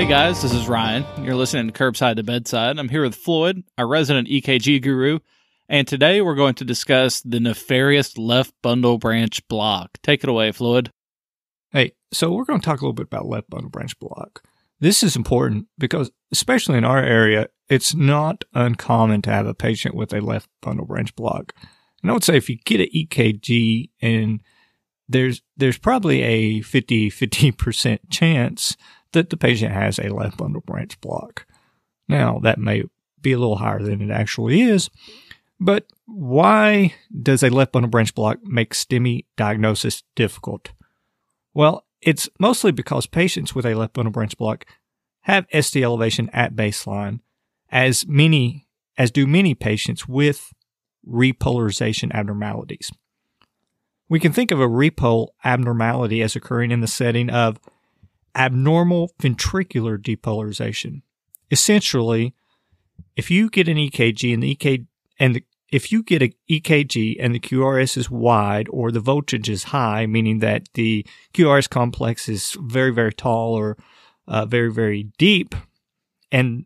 Hey guys, this is Ryan. You're listening to Curbside to Bedside. I'm here with Floyd, our resident EKG guru, and today we're going to discuss the nefarious left bundle branch block. Take it away, Floyd. Hey, so we're going to talk a little bit about left bundle branch block. This is important because, especially in our area, it's not uncommon to have a patient with a left bundle branch block. And I would say if you get an EKG and there's probably a 50% chance that the patient has a left bundle branch block. Now, that may be a little higher than it actually is, but why does a left bundle branch block make STEMI diagnosis difficult? Well, it's mostly because patients with a left bundle branch block have ST elevation at baseline, as do many patients with repolarization abnormalities. We can think of a repol abnormality as occurring in the setting of abnormal ventricular depolarization. Essentially, if you get an EKG and if you get an EKG and the QRS is wide or the voltage is high, meaning that the QRS complex is very, very tall or very, very deep, and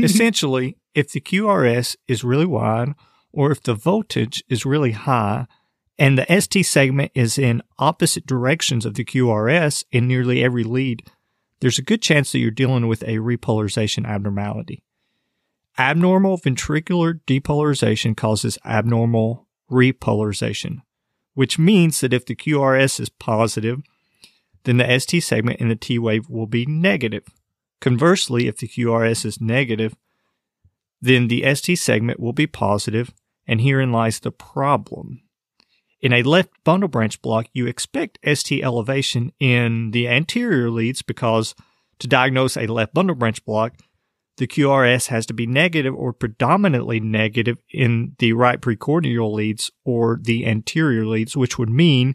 essentially, if the QRS is really wide or if the voltage is really high, and the ST segment is in opposite directions of the QRS in nearly every lead, there's a good chance that you're dealing with a repolarization abnormality. Abnormal ventricular depolarization causes abnormal repolarization, which means that if the QRS is positive, then the ST segment in the T wave will be negative. Conversely, if the QRS is negative, then the ST segment will be positive, and herein lies the problem. In a left bundle branch block, you expect ST elevation in the anterior leads because to diagnose a left bundle branch block, the QRS has to be negative or predominantly negative in the right precordial leads or the anterior leads, which would mean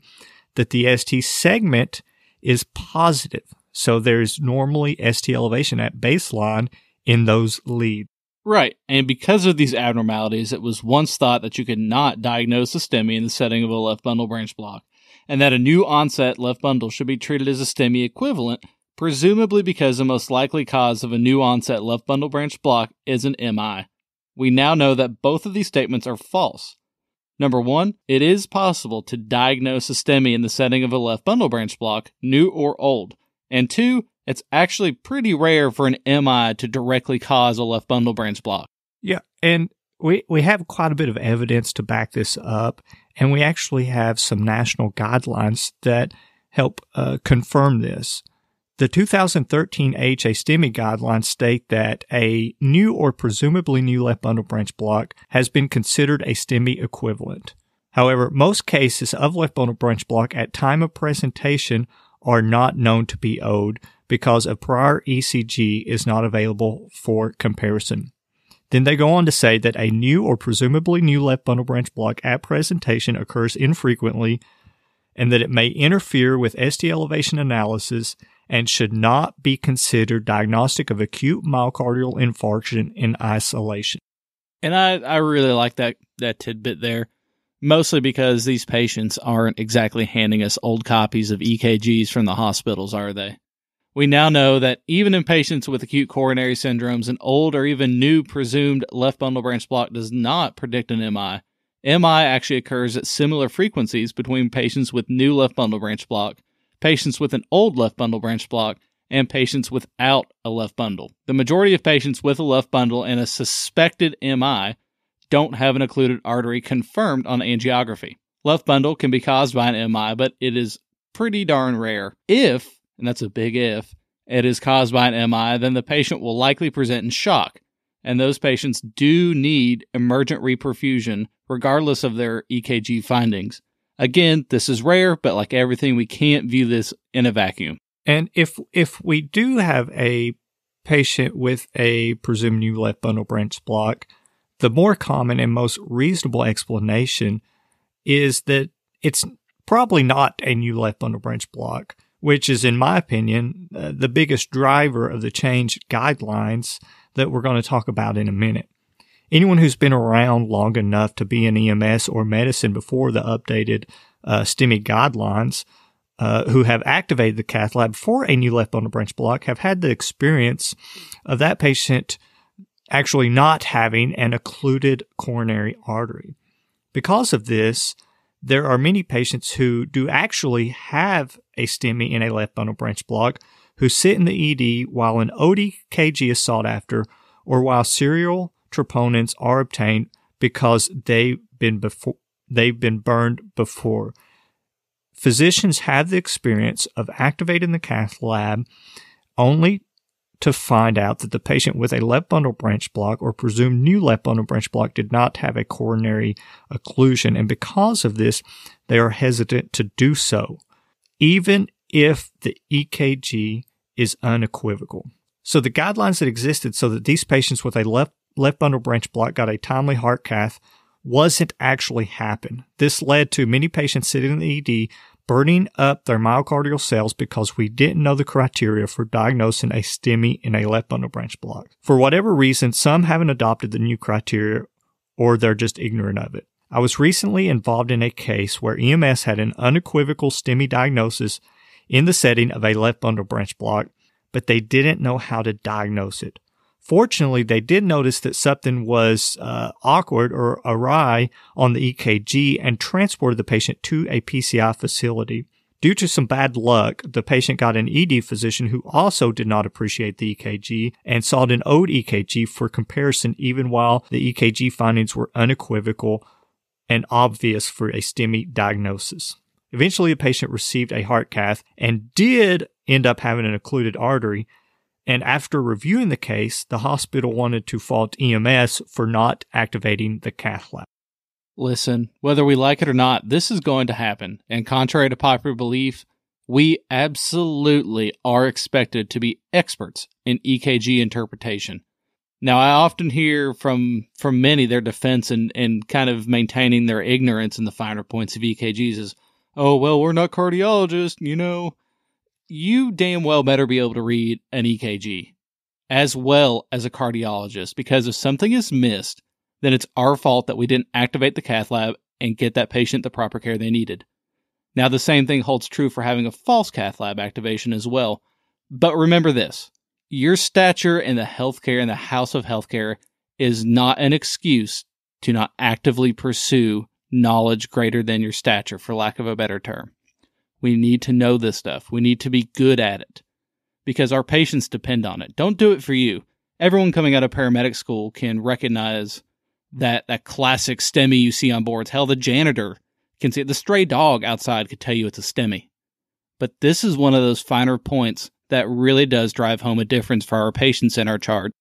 that the ST segment is positive. So there's normally ST elevation at baseline in those leads. Right, and because of these abnormalities, it was once thought that you could not diagnose a STEMI in the setting of a left bundle branch block, and that a new onset left bundle should be treated as a STEMI equivalent, presumably because the most likely cause of a new onset left bundle branch block is an MI. We now know that both of these statements are false. Number one, it is possible to diagnose a STEMI in the setting of a left bundle branch block, new or old. And two, it's actually pretty rare for an MI to directly cause a left bundle branch block. Yeah, and we have quite a bit of evidence to back this up, and we actually have some national guidelines that help confirm this. The 2013 AHA STEMI Guidelines state that a new or presumably new left bundle branch block has been considered a STEMI equivalent. However, most cases of left bundle branch block at time of presentation are not known to be owed because a prior ECG is not available for comparison. Then they go on to say that a new or presumably new left bundle branch block at presentation occurs infrequently and that it may interfere with ST elevation analysis and should not be considered diagnostic of acute myocardial infarction in isolation. And I really like that tidbit there, mostly because these patients aren't exactly handing us old copies of EKGs from the hospitals, are they? We now know that even in patients with acute coronary syndromes, an old or even new presumed left bundle branch block does not predict an MI. MI actually occurs at similar frequencies between patients with new left bundle branch block, patients with an old left bundle branch block, and patients without a left bundle. The majority of patients with a left bundle and a suspected MI don't have an occluded artery confirmed on angiography. Left bundle can be caused by an MI, but it is pretty darn rare. If, and that's a big if, it is caused by an MI, then the patient will likely present in shock, and those patients do need emergent reperfusion regardless of their EKG findings. Again, this is rare, but like everything, we can't view this in a vacuum. And if we do have a patient with a presumed new left bundle branch block, the more common and most reasonable explanation is that it's probably not a new left bundle branch block, which is, in my opinion, the biggest driver of the change guidelines that we're going to talk about in a minute. Anyone who's been around long enough to be in EMS or medicine before the updated STEMI guidelines who have activated the cath lab for a new left bundle branch block have had the experience of that patient actually not having an occluded coronary artery. Because of this, there are many patients who do actually have a STEMI in a left bundle branch block who sit in the ED while an ODKG is sought after or while serial troponins are obtained because they've been burned before. Physicians have the experience of activating the cath lab only to find out that the patient with a left bundle branch block or presumed new left bundle branch block did not have a coronary occlusion, and because of this, they are hesitant to do so, even if the EKG is unequivocal. So the guidelines that existed so that these patients with a left bundle branch block got a timely heart cath wasn't actually happen. This led to many patients sitting in the ED burning up their myocardial cells because we didn't know the criteria for diagnosing a STEMI in a left bundle branch block. For whatever reason, some haven't adopted the new criteria or they're just ignorant of it. I was recently involved in a case where EMS had an unequivocal STEMI diagnosis in the setting of a left bundle branch block, but they didn't know how to diagnose it. Fortunately, they did notice that something was awkward or awry on the EKG and transported the patient to a PCI facility. Due to some bad luck, the patient got an ED physician who also did not appreciate the EKG and sought an old EKG for comparison even while the EKG findings were unequivocal and obvious for a STEMI diagnosis. Eventually, the patient received a heart cath and did end up having an occluded artery. And after reviewing the case, the hospital wanted to fault EMS for not activating the cath lab. Listen, whether we like it or not, this is going to happen. And contrary to popular belief, we absolutely are expected to be experts in EKG interpretation. Now, I often hear from many their defense and kind of maintaining their ignorance in the finer points of EKGs is, oh, well, we're not cardiologists, you know. You damn well better be able to read an EKG as well as a cardiologist, because if something is missed, then it's our fault that we didn't activate the cath lab and get that patient the proper care they needed. Now, the same thing holds true for having a false cath lab activation as well. But remember this, your stature in the healthcare and the house of healthcare is not an excuse to not actively pursue knowledge greater than your stature, for lack of a better term. We need to know this stuff. We need to be good at it because our patients depend on it. Don't do it for you. Everyone coming out of paramedic school can recognize that classic STEMI you see on boards. Hell, the janitor can see it. The stray dog outside could tell you it's a STEMI. But this is one of those finer points that really does drive home a difference for our patients in our chart.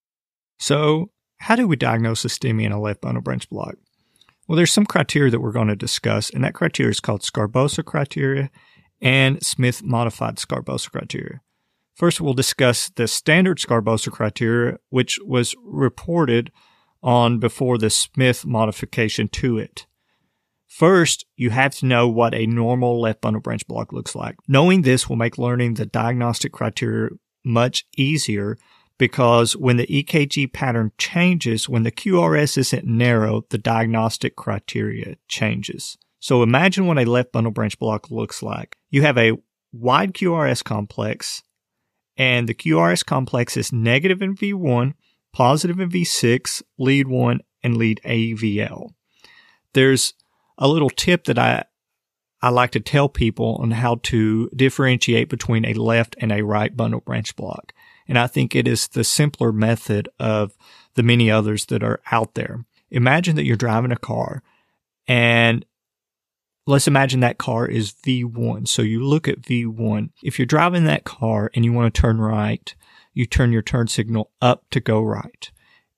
So how do we diagnose a STEMI in a left bundle branch block? Well, there's some criteria that we're going to discuss, and that criteria is called Sgarbossa criteria and Smith-modified Sgarbossa criteria. First, we'll discuss the standard Sgarbossa criteria, which was reported on before the Smith modification to it. First, you have to know what a normal left bundle branch block looks like. Knowing this will make learning the diagnostic criteria much easier because when the EKG pattern changes, when the QRS isn't narrow, the diagnostic criteria changes. So imagine what a left bundle branch block looks like. You have a wide QRS complex, and the QRS complex is negative in V1, positive in V6, lead 1, and lead AVL. There's a little tip that I like to tell people on how to differentiate between a left and a right bundle branch block. And I think it is the simpler method of the many others that are out there. Imagine that you're driving a car, and let's imagine that car is V1. So you look at V1. If you're driving that car and you want to turn right, you turn your turn signal up to go right.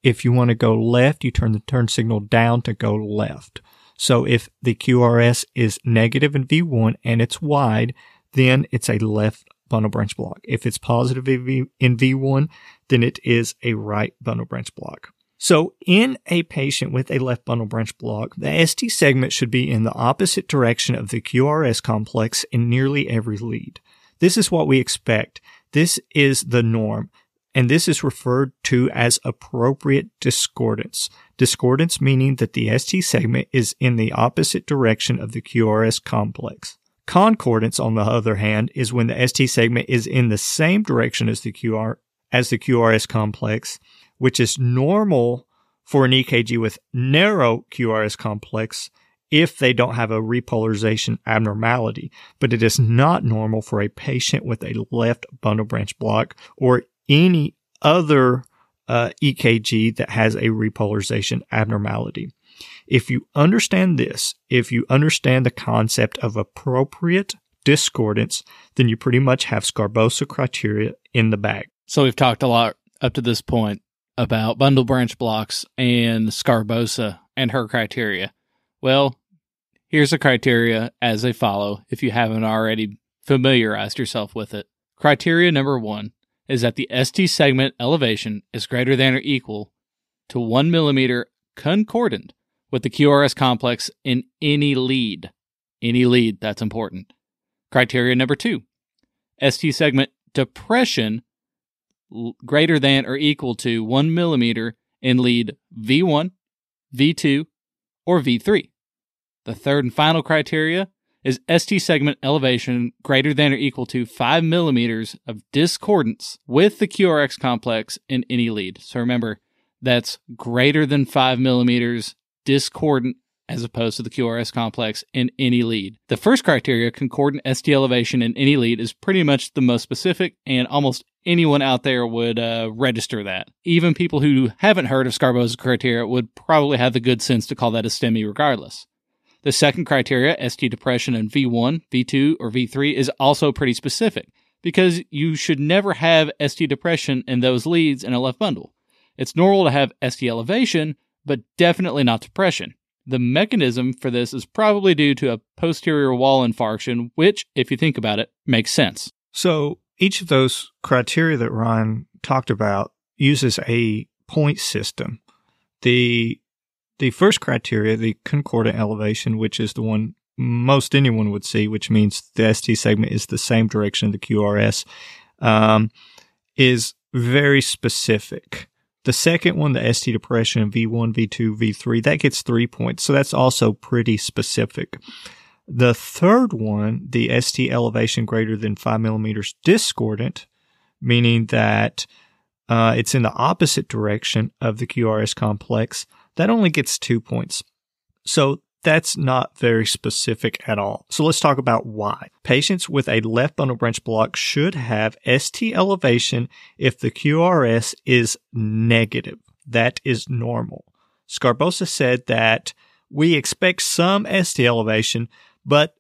If you want to go left, you turn the turn signal down to go left. So if the QRS is negative in V1 and it's wide, then it's a left bundle branch block. If it's positive in V1, then it is a right bundle branch block. So in a patient with a left bundle branch block, the ST segment should be in the opposite direction of the QRS complex in nearly every lead. This is what we expect. This is the norm, and this is referred to as appropriate discordance. Discordance meaning that the ST segment is in the opposite direction of the QRS complex. Concordance, on the other hand, is when the ST segment is in the same direction as the QRS complex, which is normal for an EKG with narrow QRS complex if they don't have a repolarization abnormality, but it is not normal for a patient with a left bundle branch block or any other EKG that has a repolarization abnormality. If you understand this, if you understand the concept of appropriate discordance, then you pretty much have Sgarbossa criteria in the bag. So we've talked a lot up to this point about bundle branch blocks and Sgarbossa and her criteria. Well, here's the criteria as they follow if you haven't already familiarized yourself with it. Criteria number 1 is that the ST segment elevation is greater than or equal to 1 millimeter concordant with the QRS complex in any lead. Any lead, that's important. Criteria number 2, ST segment depression greater than or equal to 1 millimeter in lead V1, V2, or V3. The third and final criteria is ST segment elevation greater than or equal to 5 millimeters of discordance with the QRS complex in any lead. So remember, that's greater than 5 millimeters discordant as opposed to the QRS complex in any lead. The first criteria, concordant ST elevation in any lead, is pretty much the most specific, and almost anyone out there would register that. Even people who haven't heard of Sgarbossa criteria would probably have the good sense to call that a STEMI regardless. The second criteria, ST depression in V1, V2, or V3, is also pretty specific because you should never have ST depression in those leads in a left bundle. It's normal to have ST elevation, but definitely not depression. The mechanism for this is probably due to a posterior wall infarction, which, if you think about it, makes sense. So each of those criteria that Ryan talked about uses a point system. The first criteria, the concordant elevation, which is the one most anyone would see, which means the ST segment is the same direction of the QRS, is very specific. The second one, the ST depression, V1, V2, V3, that gets 3 points. So that's also pretty specific. The third one, the ST elevation greater than 5 millimeters discordant, meaning that it's in the opposite direction of the QRS complex, that only gets 2 points. So that's not very specific at all. So let's talk about why. Patients with a left bundle branch block should have ST elevation if the QRS is negative. That is normal. Sgarbossa said that we expect some ST elevation, but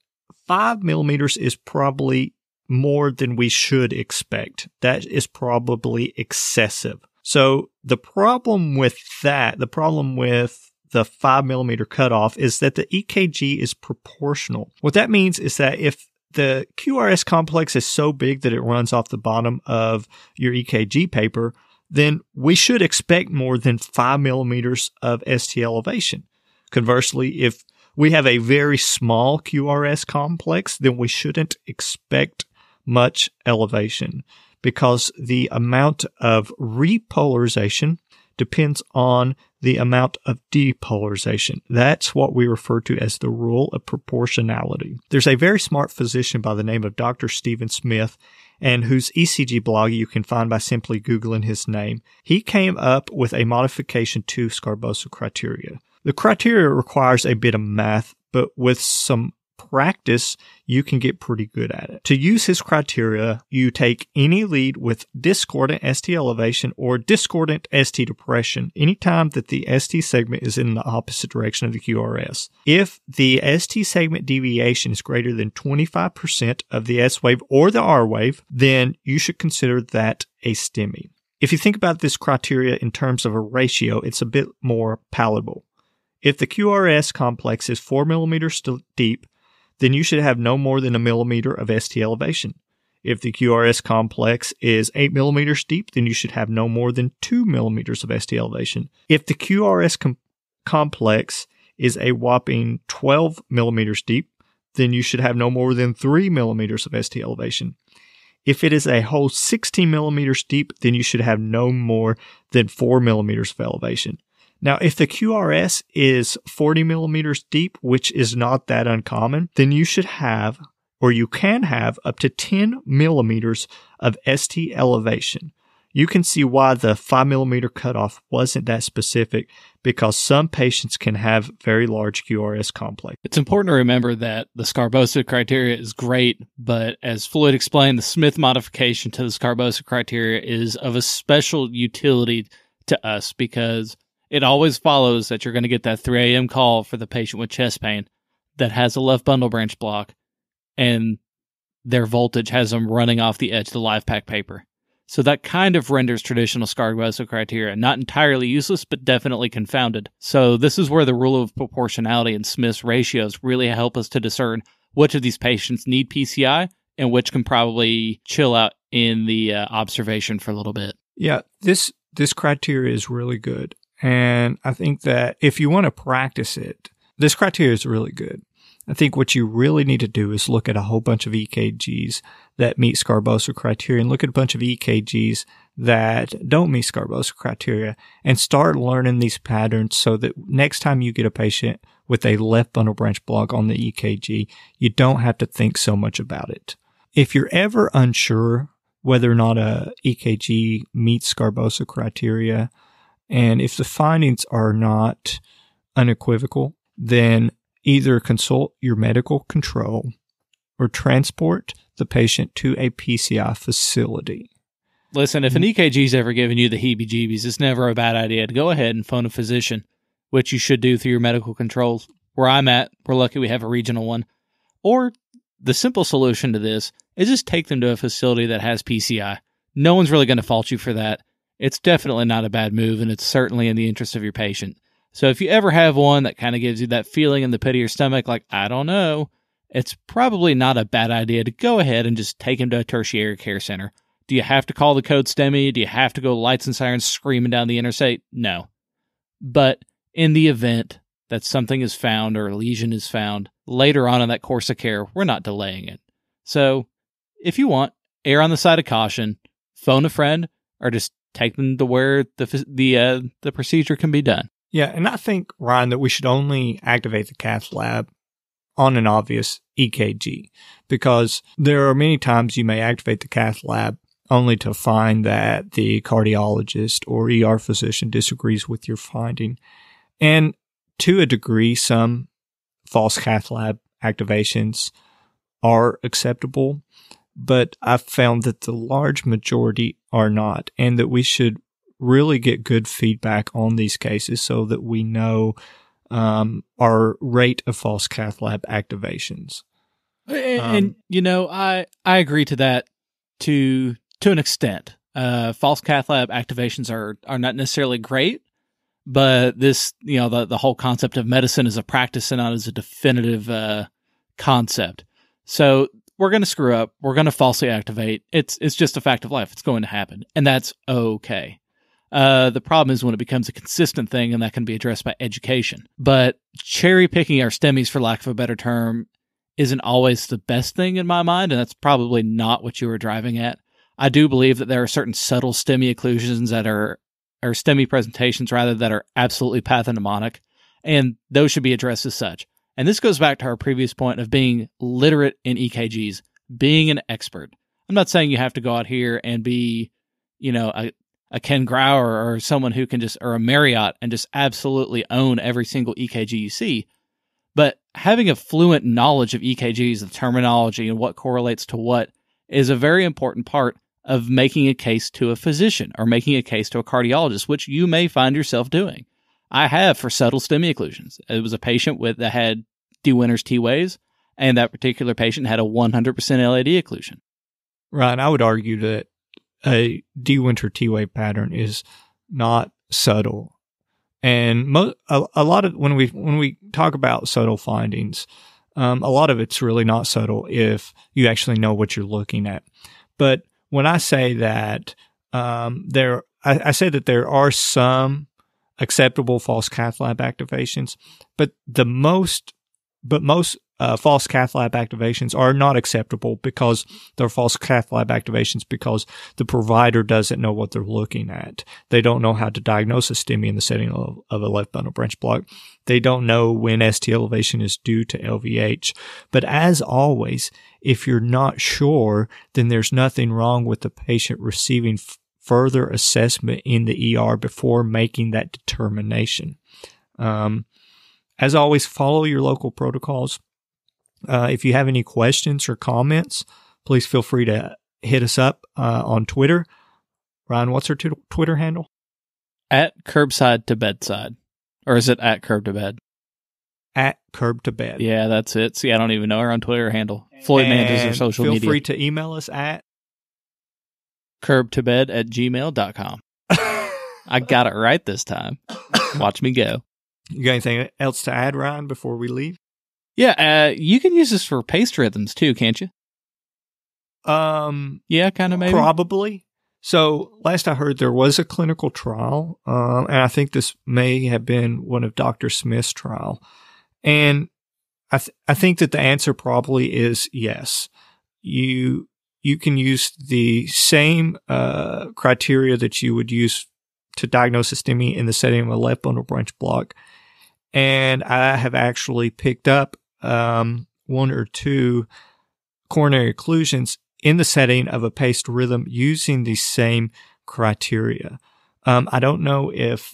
5 millimeters is probably more than we should expect. That is probably excessive. So the problem with that, the problem with the 5 millimeter cutoff is that the EKG is proportional. What that means is that if the QRS complex is so big that it runs off the bottom of your EKG paper, then we should expect more than 5 millimeters of ST elevation. Conversely, if we have a very small QRS complex, then we shouldn't expect much elevation because the amount of repolarization depends on the amount of depolarization. That's what we refer to as the rule of proportionality. There's a very smart physician by the name of Dr. Stephen Smith, and whose ECG blog you can find by simply Googling his name. He came up with a modification to Sgarbossa criteria. The criteria requires a bit of math, but with some practice, you can get pretty good at it. To use his criteria, you take any lead with discordant ST elevation or discordant ST depression anytime that the ST segment is in the opposite direction of the QRS. If the ST segment deviation is greater than 25% of the S wave or the R wave, then you should consider that a STEMI. If you think about this criteria in terms of a ratio, it's a bit more palatable. If the QRS complex is 4 millimeters deep, then you should have no more than 1 millimeter of ST elevation. If the QRS complex is 8 millimeters deep, then you should have no more than 2 millimeters of ST elevation. If the QRS complex is a whopping 12 millimeters deep, then you should have no more than 3 millimeters of ST elevation. If it is a whole 16 millimeters deep, then you should have no more than 4 millimeters of elevation. Now, if the QRS is 40 millimeters deep, which is not that uncommon, then you should have or you can have up to 10 millimeters of ST elevation. You can see why the 5 millimeter cutoff wasn't that specific, because some patients can have very large QRS complex. It's important to remember that the Scarbosa criteria is great, but as Floyd explained, the Smith modification to the Scarbosa criteria is of a special utility to us because it always follows that you're going to get that 3 a.m. call for the patient with chest pain that has a left bundle branch block, and their voltage has them running off the edge of the life pack paper. So that kind of renders traditional Scarbosa criteria not entirely useless, but definitely confounded. So this is where the rule of proportionality and Smith's ratios really help us to discern which of these patients need PCI and which can probably chill out in the observation for a little bit. Yeah, this criteria is really good. And I think that if you want to practice it, this criteria is really good. I think what you really need to do is look at a whole bunch of EKGs that meet Scarbosa criteria and look at a bunch of EKGs that don't meet Scarbosa criteria and start learning these patterns so that next time you get a patient with a left bundle branch block on the EKG, you don't have to think so much about it. If you're ever unsure whether or not a EKG meets Scarbosa criteria, and if the findings are not unequivocal, then either consult your medical control or transport the patient to a PCI facility. Listen, if an EKG's ever given you the heebie-jeebies, it's never a bad idea to go ahead and phone a physician, which you should do through your medical controls. Where I'm at, we're lucky we have a regional one. Or the simple solution to this is just take them to a facility that has PCI. No one's really going to fault you for that. It's definitely not a bad move, and it's certainly in the interest of your patient. So if you ever have one that kind of gives you that feeling in the pit of your stomach, like, I don't know, it's probably not a bad idea to go ahead and just take him to a tertiary care center. Do you have to call the code STEMI? Do you have to go lights and sirens screaming down the interstate? No. But in the event that something is found or a lesion is found later on in that course of care, we're not delaying it. So if you want, err on the side of caution, phone a friend, or just take them to where the procedure can be done. Yeah, and I think, Ryan, that we should only activate the cath lab on an obvious EKG, because there are many times you may activate the cath lab only to find that the cardiologist or ER physician disagrees with your finding. And to a degree, some false cath lab activations are acceptable, but I've found that the large majority are not, and that we should really get good feedback on these cases so that we know our rate of false cath lab activations. And you know, I agree to that to an extent. False cath lab activations are not necessarily great, but this, you know, the whole concept of medicine as a practice and not as a definitive concept. So we're going to screw up. We're going to falsely activate. It's just a fact of life. It's going to happen, and that's okay. The problem is when it becomes a consistent thing, and that can be addressed by education. But cherry picking our STEMIs, for lack of a better term, isn't always the best thing in my mind, and that's probably not what you were driving at. I do believe that there are certain subtle STEMI occlusions that are, or STEMI presentations rather, that are absolutely pathognomonic, and those should be addressed as such. And this goes back to our previous point of being literate in EKGs, being an expert. I'm not saying you have to go out here and be, you know, a Ken Grauer or someone who can just, or a Marriott, and just absolutely own every single EKG you see. But having a fluent knowledge of EKGs, the terminology, and what correlates to what is a very important part of making a case to a physician or making a case to a cardiologist, which you may find yourself doing. I have for subtle STEMI occlusions. It was a patient that had De Winter's T-waves, and that particular patient had a 100% LAD occlusion. Right. I would argue that a De Winter T-wave pattern is not subtle. And a lot of when we talk about subtle findings, a lot of it's really not subtle if you actually know what you're looking at. But when I say that I say that there are some acceptable false cath lab activations, but most false cath lab activations are not acceptable because they're false cath lab activations because the provider doesn't know what they're looking at. They don't know how to diagnose a STEMI in the setting of a left bundle branch block. They don't know when ST elevation is due to LVH. But as always, if you're not sure, then there's nothing wrong with the patient receiving further assessment in the ER before making that determination. As always, follow your local protocols. If you have any questions or comments, please feel free to hit us up on Twitter. Ryan, what's our Twitter handle? At curbside to bedside. Or is it at curb to bed? At curb to bed. Yeah, that's it. See, I don't even know our own Twitter handle. Floyd manages our social media. Feel free to email us at curbtobed@gmail.com. I got it right this time. Watch me go. You got anything else to add, Ryan, before we leave? Yeah, you can use this for paced rhythms too, can't you? Yeah, kind of maybe. Probably. So last I heard, there was a clinical trial, and I think this may have been one of Dr. Smith's trial. And I think that the answer probably is yes. You can use the same criteria that you would use to diagnose a STEMI in the setting of a left bundle branch block. And I have actually picked up one or two coronary occlusions in the setting of a paced rhythm using the same criteria. I don't know if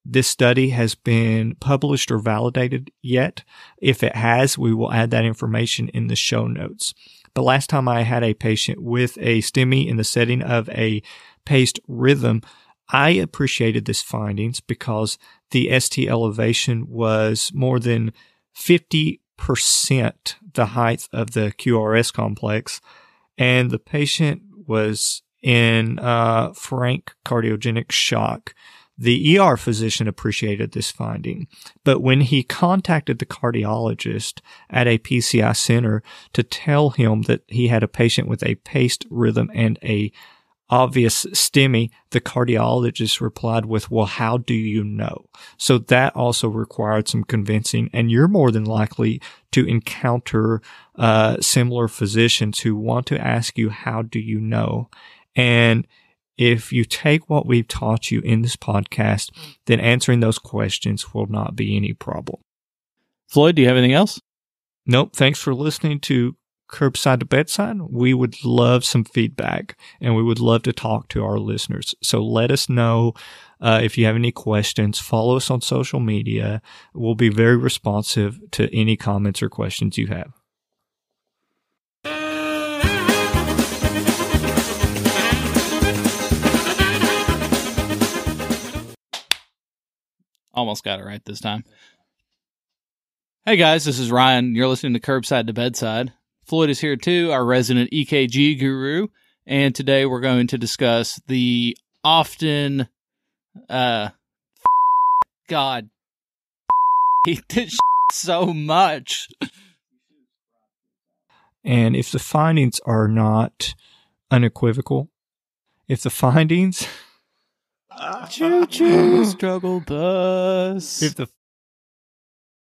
this study has been published or validated yet. If it has, we will add that information in the show notes. But last time I had a patient with a STEMI in the setting of a paced rhythm, I appreciated this findings because the ST elevation was more than 50% the height of the QRS complex, and the patient was in frank cardiogenic shock. The ER physician appreciated this finding, but when he contacted the cardiologist at a PCI center to tell him that he had a patient with a paced rhythm and a obvious STEMI, the cardiologist replied with, well, how do you know? So that also required some convincing, and you're more than likely to encounter similar physicians who want to ask you, how do you know? And if you take what we've taught you in this podcast, then answering those questions will not be any problem. Floyd, do you have anything else? Nope. Thanks for listening to Curbside to Bedside. We would love some feedback, and we would love to talk to our listeners. So let us know if you have any questions. Follow us on social media. We'll be very responsive to any comments or questions you have. Almost got it right this time. Hey guys, this is Ryan. You're listening to Curbside to Bedside. Floyd is here too, our resident EKG guru, and today we're going to discuss the often, God, he did so much. And if the findings are not unequivocal, if the findings... Choo-choo, struggle bus. If the